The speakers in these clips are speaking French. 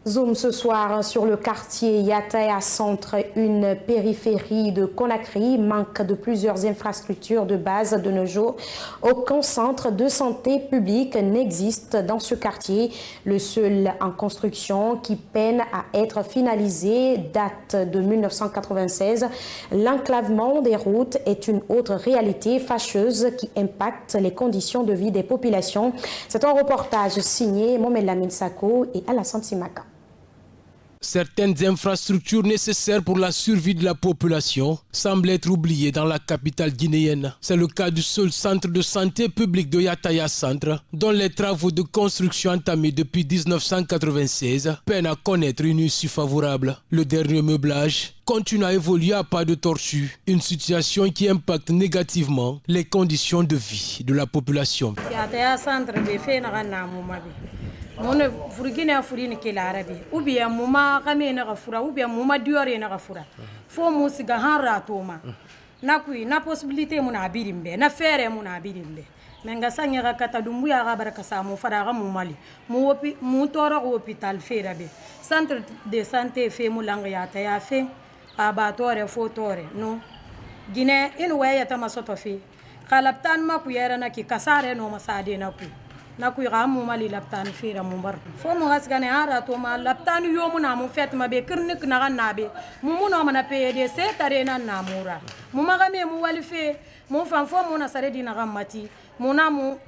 Zoom ce soir sur le quartier Yataya Centre, une périphérie de Conakry, manque de plusieurs infrastructures de base de nos jours. Aucun centre de santé publique n'existe dans ce quartier. Le seul en construction qui peine à être finalisé date de 1996. L'enclavement des routes est une autre réalité fâcheuse qui impacte les conditions de vie des populations. C'est un reportage signé Mohamed Lamine Sako et Alassane Simaka. Certaines infrastructures nécessaires pour la survie de la population semblent être oubliées dans la capitale guinéenne. C'est le cas du seul centre de santé public de Yataya Centre, dont les travaux de construction entamés depuis 1996 peinent à connaître une issue favorable. Le dernier meublage continue à évoluer à pas de tortue, une situation qui impacte négativement les conditions de vie de la population. Yataya Centre mon furugina furini ke larabi ou bien muma kame na gafura ou bien muma diore na gafura fo musiga hanra toma na possibilité mun abirimbe na fere mun abirimbe menga sanya ga kata dumbu ya ga baraka samu fara ga mumali mu toro hôpital ferabe centre de santé fe mulanga ya ta ya fe abatore fotore no gine in waya ta masoto fe khalaptan ma ku yara na ki kasare no masade na ku naku yamu mali laptan fira mumbar fo mo gasgane ara to ma laptan yomu na mu fet ma be kirnik na gannabe mu muno mana pede se tare na namura mu magame mu walife mu fan fo mu na sare dina gammati mu na mu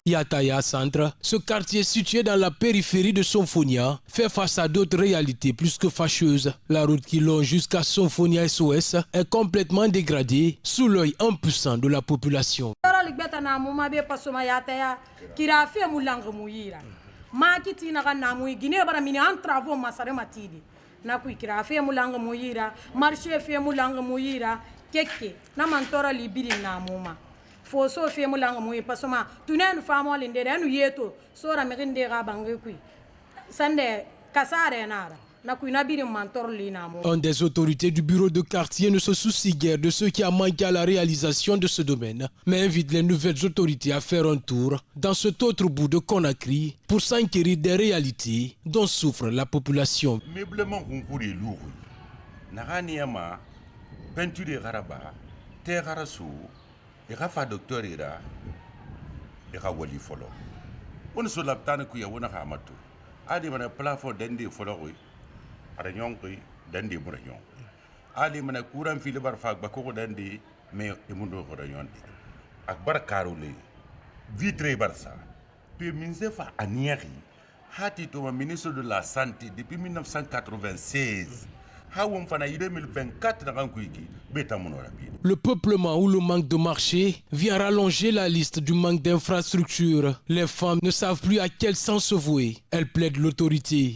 Yataya Centre, ce quartier situé dans la périphérie de Sonfonia, fait face à d'autres réalités plus que fâcheuses. La route qui longe jusqu'à Sonfonia SOS est complètement dégradée sous l'œil impuissant de la population. Foso fe mulanga moye pasoma tunen famo linde anu yeto sora meginde ga bangekui sande kasare nara na kuina birim mantor lina mo. Un des autorités du bureau de quartier ne se soucie guère de ce qui a manqué à la réalisation de ce domaine, mais invite les nouvelles autorités à faire un tour dans cet autre bout de Conakry pour s'enquérir des réalités dont souffre la population. Meublement concours lourd. Naraniama peinture garaba terrasso ira fa docteur ira wali folo on so laptana ku ya wona hamatu ali mana plafond dende folo wi ara nyonki dende mura nyon ali mana kuran fili bar fa ba ko dende mais e mundo ko yonde ak bar karole vitre barsa pe minze fa anieri hati to ministre de la santé depuis 1996. Le peuplement ou le manque de marché vient rallonger la liste du manque d'infrastructures. Les femmes ne savent plus à quel sens se vouer. Elles plaident l'autorité.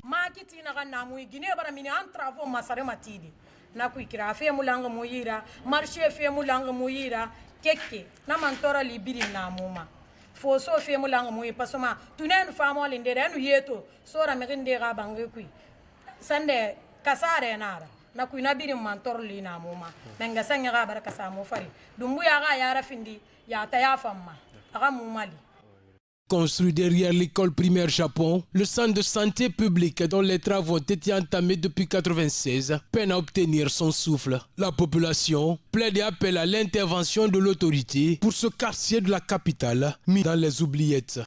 Foso fe mulanga moye pasoma tunen famo linde anu yeto sora meginde ga bangekui sande kasare nara na kuina birim mantor lina moma menga sanya ga baraka samu fari dumbu ya ga yara findi ya ta ya famma aga mumali. Construit derrière l'école primaire Japon, le centre de santé publique dont les travaux ont été entamés depuis 1996 peine à obtenir son souffle. La population plaide et appelle à l'intervention de l'autorité pour ce quartier de la capitale mis dans les oubliettes.